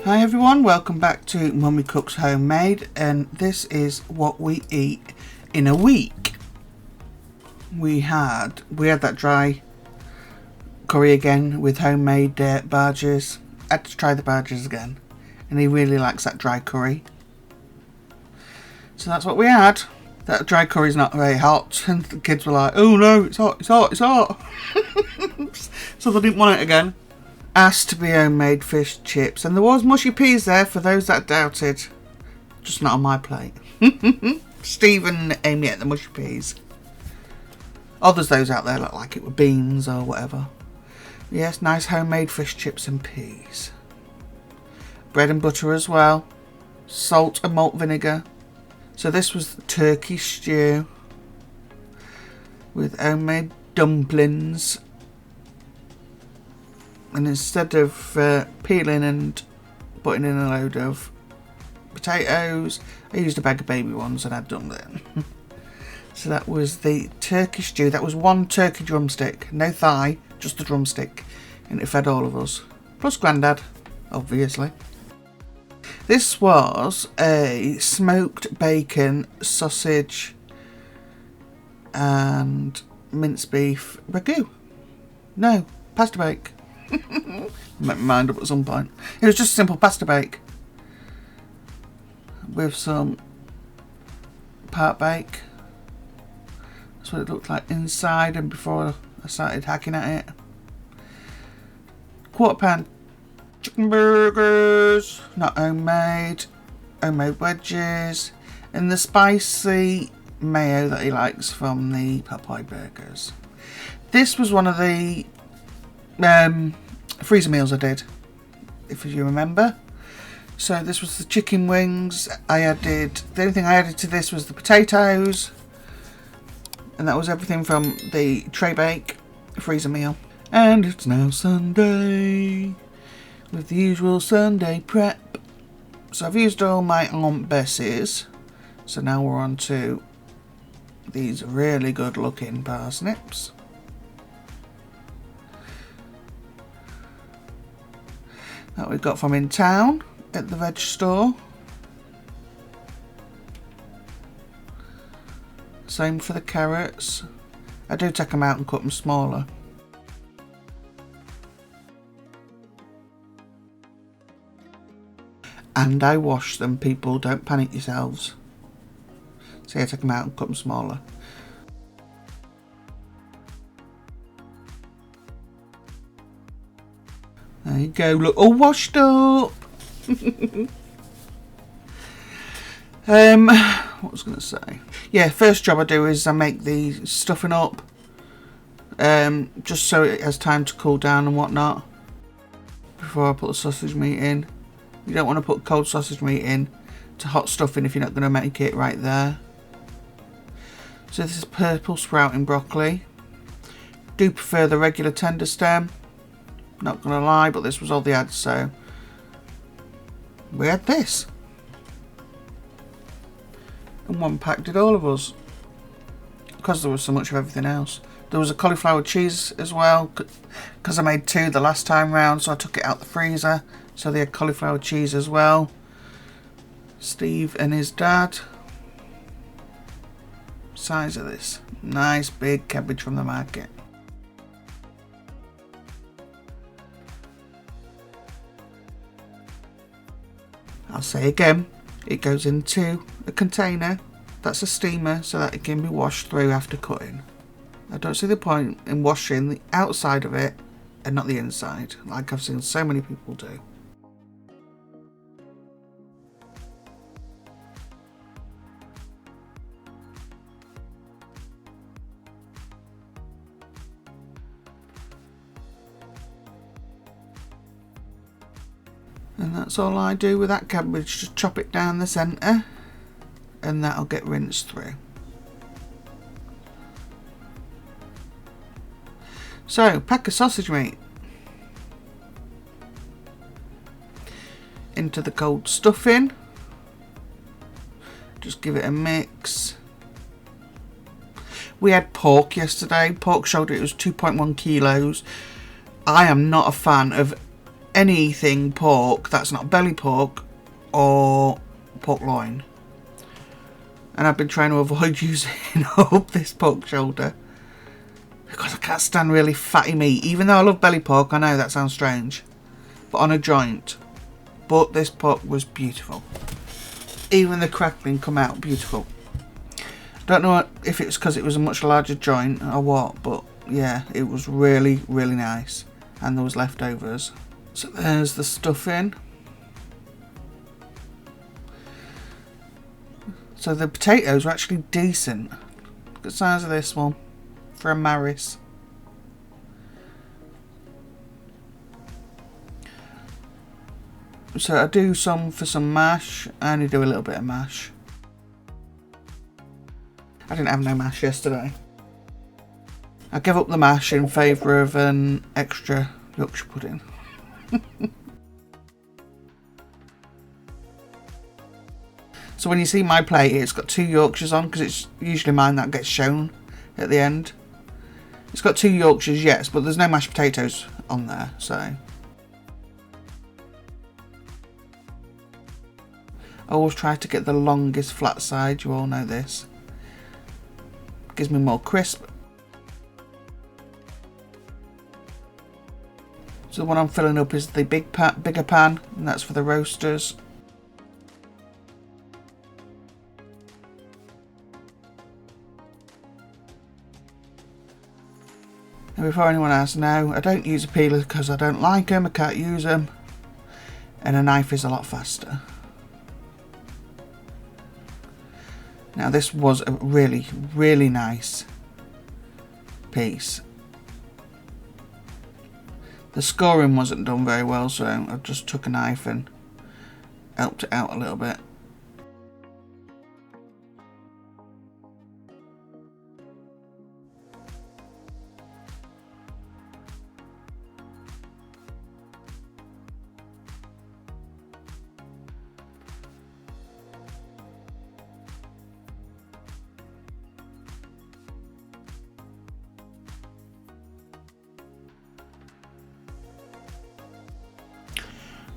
Hi everyone, welcome back to Mummy Cooks Homemade, and this is what we eat in a week. We had that dry curry again with homemade Barges. I had to try the Barges again, and he really likes that dry curry. So that's what we had. That dry curry's not very hot, and the kids were like, "Oh no, it's hot, it's hot, it's hot." So they didn't want it again. Asked to be homemade fish chips, and there was mushy peas there for those that doubted. Just not on my plate. Steve and Amy ate the mushy peas. Oh, there's those out there that like it with beans or whatever. Yes, nice homemade fish chips and peas. Bread and butter as well. Salt and malt vinegar. So this was the turkey stew with homemade dumplings. And instead of peeling and putting in a load of potatoes, I used a bag of baby ones and I'd done that. So that was the turkey stew. That was one turkey drumstick, no thigh, just the drumstick, and it fed all of us, plus Grandad, obviously. This was a smoked bacon, sausage and minced beef ragu. No, pasta bake. Make my mind up at some point. It was just a simple pasta bake with some part bake. That's what it looked like inside, and before I started hacking at it. Quarter pound chicken burgers, not homemade, homemade wedges, and the spicy mayo that he likes from the Popeye burgers. This was one of the freezer meals I did, if you remember. So this was the chicken wings. The only thing I added to this was the potatoes, and that was everything from the tray bake freezer meal. And it's now Sunday with the usual Sunday prep. So I've used all my Aunt Bessie's, so now we're on to these really good looking parsnips. That we got from in town at the veg store. Same for the carrots. I do take them out and cut them smaller. And I wash them, people, don't panic yourselves. So I take them out and cut them smaller. There you go, look, all washed up. What was I going to say? Yeah, first job I do is I make the stuffing up, just so it has time to cool down and whatnot before I put the sausage meat in. You don't want to put cold sausage meat in to hot stuffing if you're not going to make it right there. So this is purple sprouting broccoli. Do prefer the regular tender stem. Not gonna lie, but this was all they had, so we had this. And one pack did all of us, because there was so much of everything else. There was a cauliflower cheese as well, because I made two the last time round, so I took it out the freezer. So they had cauliflower cheese as well. Steve and his dad. Size of this. Nice big cabbage from the market. I'll say again, it goes into a container that's a steamer so that it can be washed through after cutting. I don't see the point in washing the outside of it and not the inside, like I've seen so many people do. And that's all I do with that cabbage, just chop it down the centre and that'll get rinsed through. So, pack of sausage meat into the cold stuffing. Just give it a mix. We had pork yesterday. Pork shoulder, it was 2.1 kilos. I am not a fan of anything pork that's not belly pork or pork loin. And I've been trying to avoid using up this pork shoulder because I can't stand really fatty meat. Even though I love belly pork, I know that sounds strange, but on a joint. But this pork was beautiful. Even the crackling come out beautiful. Don't know if it's because it was a much larger joint or what, but yeah, it was really, really nice. And there was leftovers. So there's the stuffing. So the potatoes were actually decent. Look at the size of this one for a Maris. So I do some for some mash. I only do a little bit of mash. I didn't have no mash yesterday. I gave up the mash in favour of an extra Yorkshire pudding. So when you see my plate, it's got 2 Yorkshires on, because it's usually mine that gets shown at the end. It's got 2 Yorkshires, yes, but there's no mashed potatoes on there, so. I always try to get the longest flat side, you all know this. Gives me more crisp. So the one I'm filling up is the bigger pan, and that's for the roasters. And before anyone asks, no, I don't use a peeler because I don't like them, I can't use them, and a knife is a lot faster. Now this was a really, really nice piece. The scoring wasn't done very well, so I just took a knife and helped it out a little bit.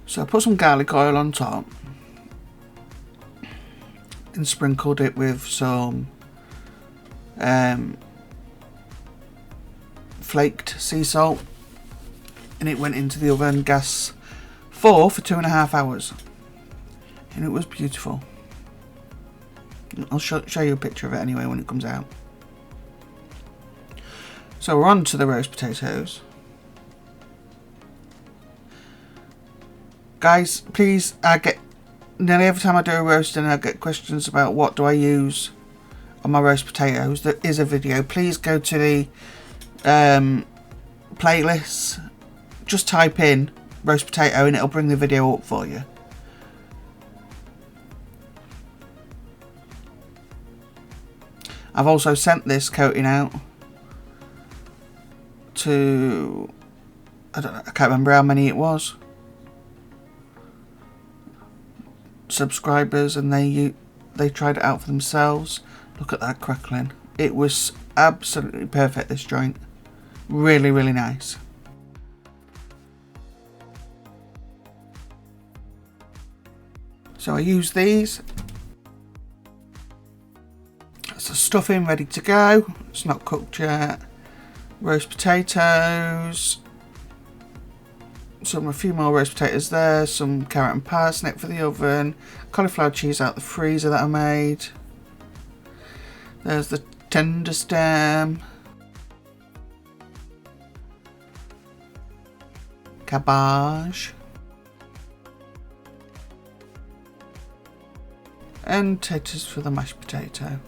So I put some garlic oil on top and sprinkled it with some flaked sea salt, and it went into the oven gas 4 for 2.5 hours, and it was beautiful. I'll show you a picture of it anyway when it comes out. So we're on to the roast potatoes. Guys, please, I get nearly every time I do a roasting, I get questions about what do I use on my roast potatoes. There is a video. Please go to the playlists. Just type in roast potato and it'll bring the video up for you. I've also sent this coating out to, I can't remember how many it was, subscribers, and they tried it out for themselves. Look at that crackling. It was absolutely perfect, this joint. Really, really nice. So I use these. That's the stuffing ready to go. It's not cooked yet. Roast potatoes. A few more roast potatoes there, some carrot and parsnip for the oven, cauliflower cheese out the freezer that I made. There's the tender stem, cabbage, and taters for the mashed potato.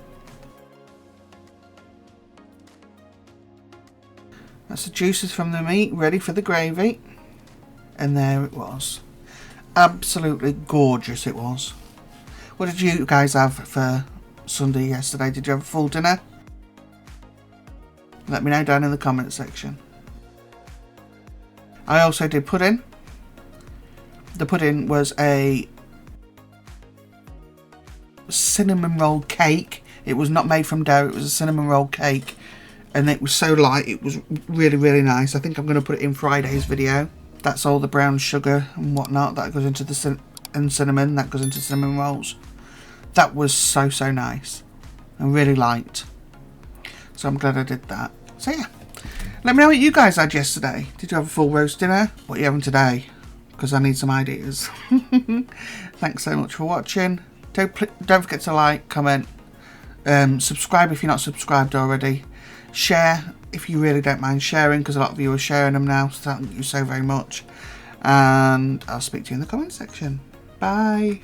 That's the juices from the meat ready for the gravy. And there it was. Absolutely gorgeous it was. What did you guys have for Sunday yesterday? Did you have a full dinner? Let me know down in the comment section. I also did pudding. The pudding was a cinnamon roll cake. It was not made from dough, it was a cinnamon roll cake. And it was so light, it was really, really nice. I think I'm going to put it in Friday's video. That's all the brown sugar and whatnot that goes into the and cinnamon that goes into cinnamon rolls. That was so nice and really light. So I'm glad I did that. So yeah, let me know what you guys had yesterday. Did you have a full roast dinner? What are you having today? Because I need some ideas. Thanks so much for watching. Don't forget to like, comment, subscribe if you're not subscribed already. Share if you really don't mind sharing, because a lot of you are sharing them now, so thank you so very much. And I'll speak to you in the comment section. Bye.